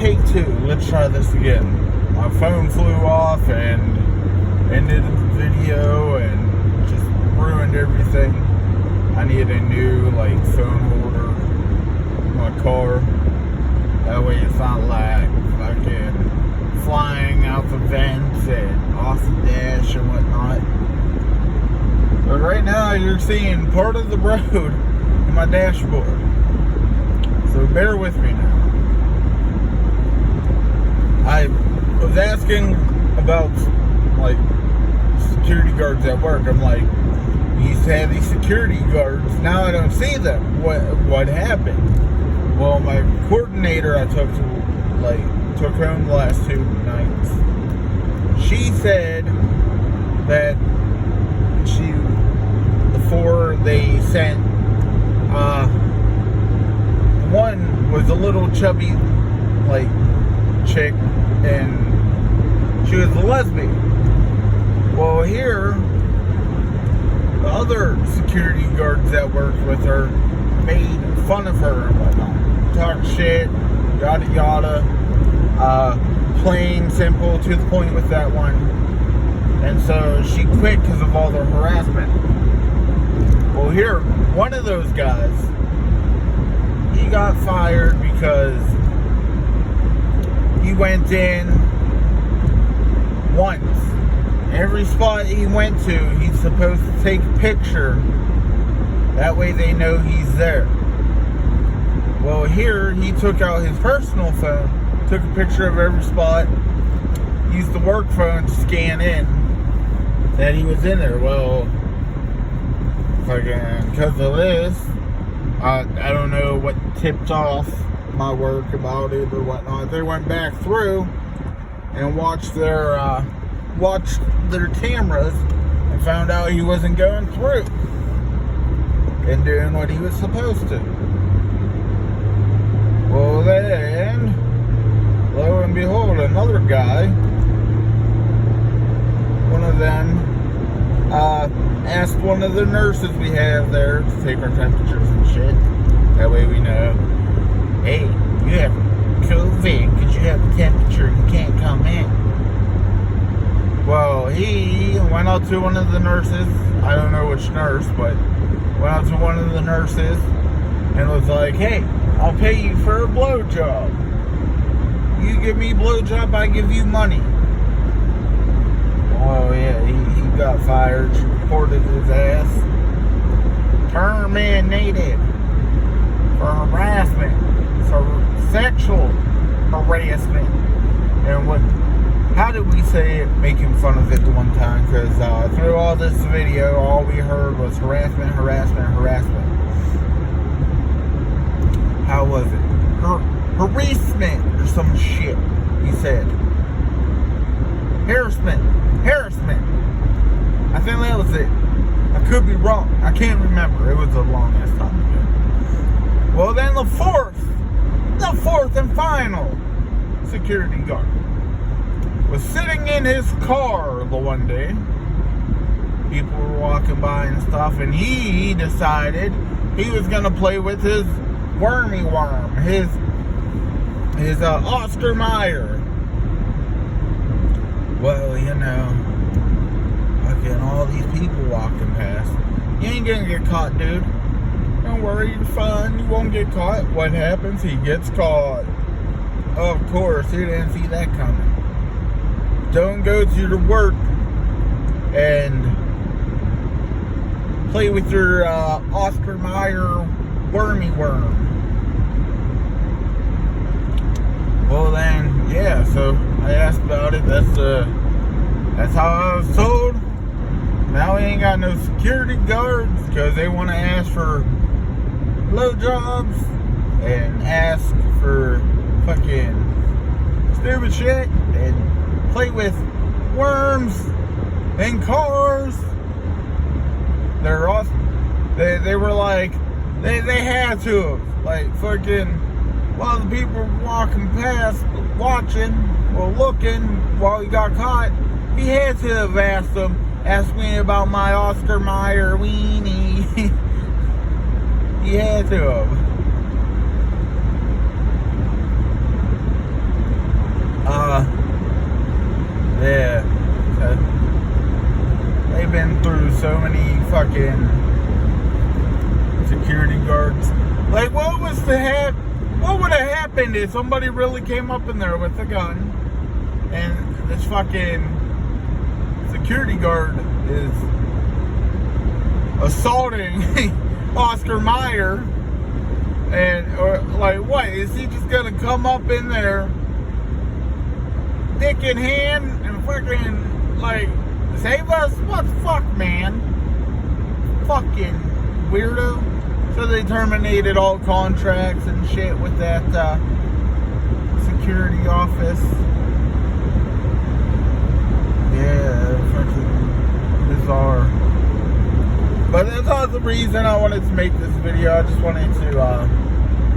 take two. Let's try this again. My phone flew off and ended the video and just ruined everything. I need a new phone holder in my car. That way it's not like fucking flying out the vents and off the dash and whatnot. But right now you're seeing part of the road in my dashboard. So bear with me now. I was asking about security guards at work. I'm like, we used to have these security guards. Now I don't see them. What happened? Well, my coordinator I took home the last 2 nights. She said that before they sent, one was a little chubby, chick, and she was a lesbian. Well, here, the other security guards that worked with her made fun of her and whatnot. Talked shit, yada yada. Plain, simple, to the point with that one. And so she quit because of all the harassment. Well, here, one of those guys, he got fired because he went in once. Every spot he went to, he's supposed to take a picture. That way they know he's there. Well, here, he took out his personal phone, took a picture of every spot, used the work phone to scan in that he was in there. Well, because of this, I don't know what tipped off my work about it or whatnot. They went back through and watched their cameras and found out he wasn't going through and doing what he was supposed to. Well, then, lo and behold, another guy, one of them, asked one of the nurses we have there to take our temperatures and shit. That way we know, hey, you have COVID because you have a temperature, you can't come in. Well, he went out to one of the nurses, I don't know which nurse, but went out to one of the nurses and was like, hey, I'll pay you for a blowjob. You give me a blowjob, I give you money. Oh yeah, he got fired. She reported his ass. Terminated for harassment, for sexual harassment. And how did we say it, making fun of it the one time? Because through all this video, all we heard was harassment, harassment, harassment. How was it? Harassment or some shit, he said. Harassment. I think that was it. I could be wrong. I can't remember. It was a long ass time ago. Well, then the fourth and final security guard was sitting in his car the one day. People were walking by and stuff, and he decided he was gonna play with his wormy worm, his Oscar Mayer. Well, fucking all these people walking past. You ain't gonna get caught, dude. Don't worry, you're fine. You won't get caught. What happens? He gets caught. Of course, he didn't see that coming. Don't go to your work and play with your Oscar Mayer wormy worm. Well then, yeah, so I asked about it. That's how I was told. Now we ain't got no security guards because they want to ask for blowjobs and ask for fucking stupid shit and play with worms and cars. They're off. They were like, they had to have, fucking, while the people were walking past, watching or looking while he got caught, he had to have asked me about my Oscar Mayer weenie. He had to have. Like, what would have happened if somebody really came up in there with a gun and this fucking security guard is assaulting Oscar Mayer? And, or, like, what? Is he just gonna come up in there, dick in hand, and fucking, like, save us? What the fuck, man? Fucking weirdo. So they terminated all contracts and shit with that security office. Yeah, fucking bizarre. But that's not the reason I wanted to make this video. I just wanted to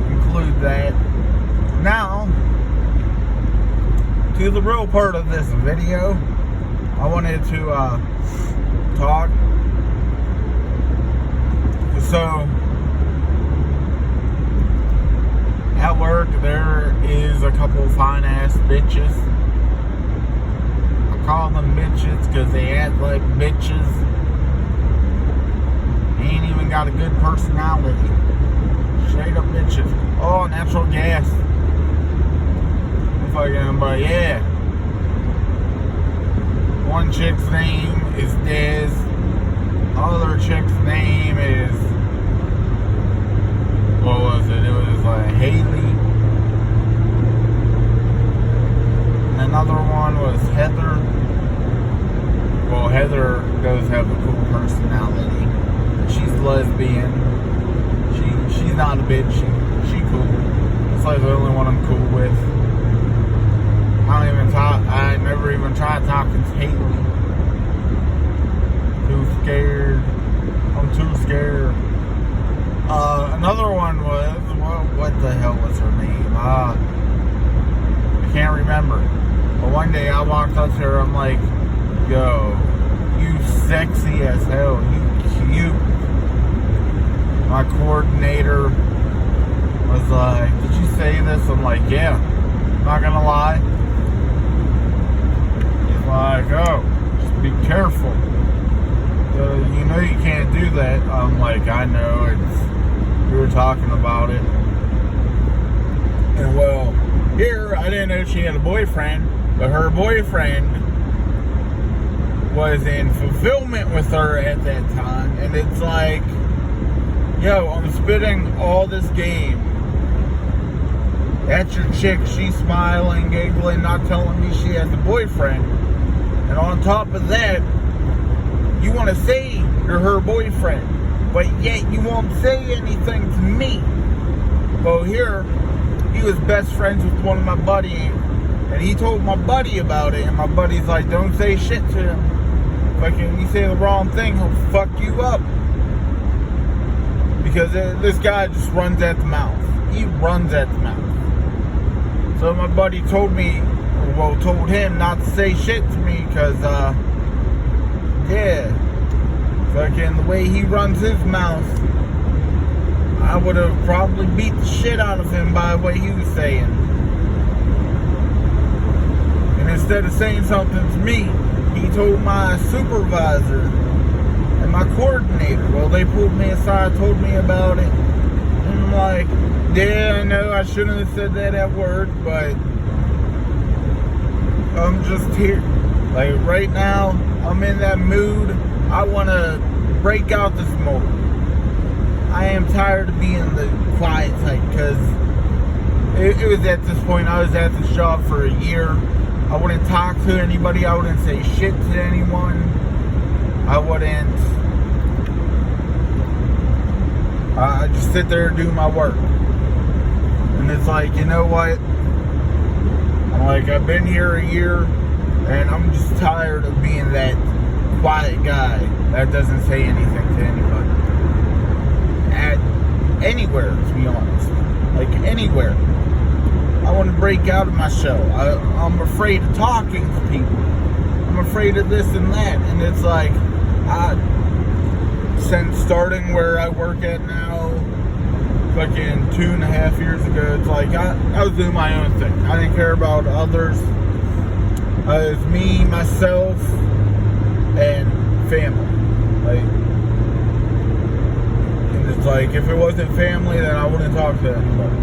include that. Now, to the real part of this video, I wanted to talk. So, at work, there is a couple fine-ass bitches. I call them bitches because they act like bitches. They ain't even got a good personality. Straight up bitches. Oh, natural gas. Fucking, but yeah. One chick's name is Des. Other chick's name is, what was it? It was like Haley. And another one was Heather. Well, Heather does have a cool personality. She's lesbian. She's not a bitch. She cool. It's like the only one I'm cool with. I never even tried talking to Haley. Too scared. I'm too scared. Another one was, what the hell was her name? I can't remember. But one day I walked up to her, I'm like, yo, you sexy as hell, you cute. My coordinator was like, did you say this? I'm like, yeah, not gonna lie. He's like, oh, just be careful. You know you can't do that. I'm like, I know, we were talking about it. And well, here, I didn't know she had a boyfriend, but her boyfriend was in fulfillment with her at that time. And it's like, yo, I'm spitting all this game. That's your chick, she's smiling, giggling, not telling me she has a boyfriend. And on top of that, you want to say you're her boyfriend, but yet you won't say anything to me. Well, here, he was best friends with one of my buddies, and he told my buddy about it, and my buddy's like, don't say shit to him. Fucking, you say the wrong thing, he'll fuck you up. Because this guy just runs at the mouth. He runs at the mouth. So my buddy told him not to say shit to me, because, yeah, fucking the way he runs his mouth, I would have probably beat the shit out of him by the way he was saying. And instead of saying something to me, he told my supervisor and my coordinator. Well, they pulled me aside, told me about it. And I'm like, yeah, I know I shouldn't have said that at work, but I'm just here. Like, right now, I'm in that mood. I want to break out this mode. I am tired of being the quiet type, because it was at this point, I was at this job for a year. I wouldn't talk to anybody. I wouldn't say shit to anyone. I wouldn't. I just sit there and do my work. And it's like, you know what? I'm like, I've been here a year, and I'm just tired of being that quiet guy that doesn't say anything to anybody. At anywhere, to be honest. Like, anywhere. I want to break out of my shell. I'm afraid of talking to people. I'm afraid of this and that. And it's like, since starting where I work at now, fucking 2.5 years ago, it's like, I was doing my own thing. I didn't care about others. It was me, myself, and family. Like, and it's it's like, if it wasn't family, then I wouldn't talk to anybody.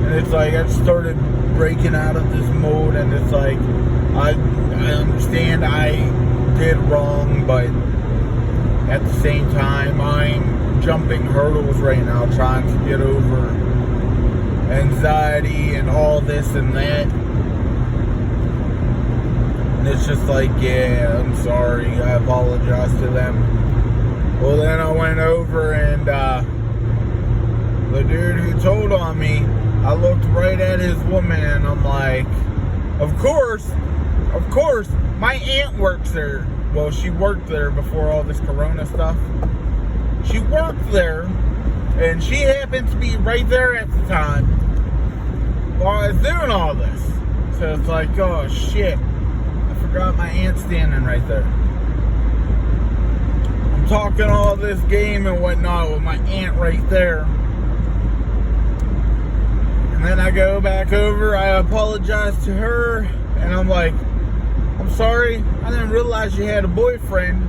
And it's like, I started breaking out of this mode, and it's like, I understand I did wrong, but at the same time, I'm jumping hurdles right now, trying to get over anxiety and all this and that. And it's just like, yeah, I'm sorry, I apologize to them. Well, then I went over, and the dude who told on me, I looked right at his woman, and I'm like, of course, my aunt works there. Well, she worked there before all this corona stuff. She worked there, and she happened to be right there at the time while I was doing all this. So it's like, oh shit, I forgot my aunt standing right there. I'm talking all this game and whatnot with my aunt right there. And then I go back over, I apologize to her, and I'm like, I'm sorry, I didn't realize you had a boyfriend.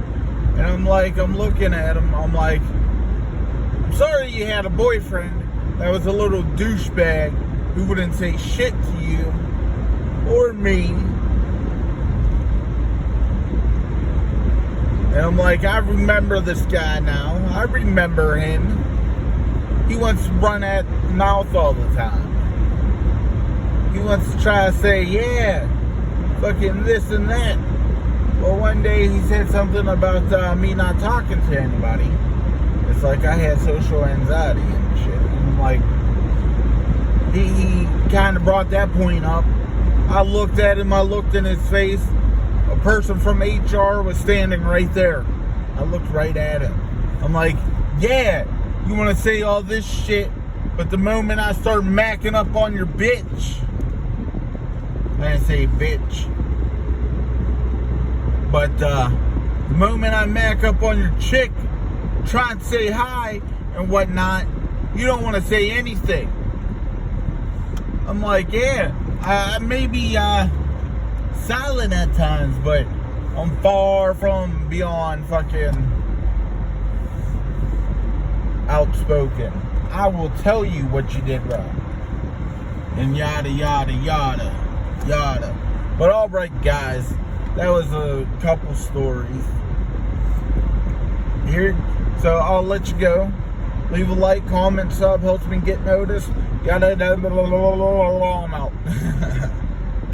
And I'm like, I'm looking at him, I'm like, I'm sorry you had a boyfriend that was a little douchebag who wouldn't say shit to you or me. And I'm like, I remember this guy now. I remember him. He wants to run at mouth all the time. He wants to try to say, yeah, fucking this and that. Well, one day he said something about me not talking to anybody. It's like I had social anxiety and shit. And I'm like, he kind of brought that point up. I looked at him, I looked in his face. A person from HR was standing right there. I looked right at him. I'm like, yeah, you want to say all this shit, but the moment I start macking up on your bitch, I didn't say bitch, but the moment I mac up on your chick, try and say hi and whatnot, you don't want to say anything. I'm like, yeah, I may be silent at times, but I'm far from beyond fucking outspoken. I will tell you what you did wrong. And yada, yada, yada, yada. But alright, guys, that was a couple stories. Here, so I'll let you go. Leave a like, comment, sub, helps me get noticed. Yada, yada, I'm out.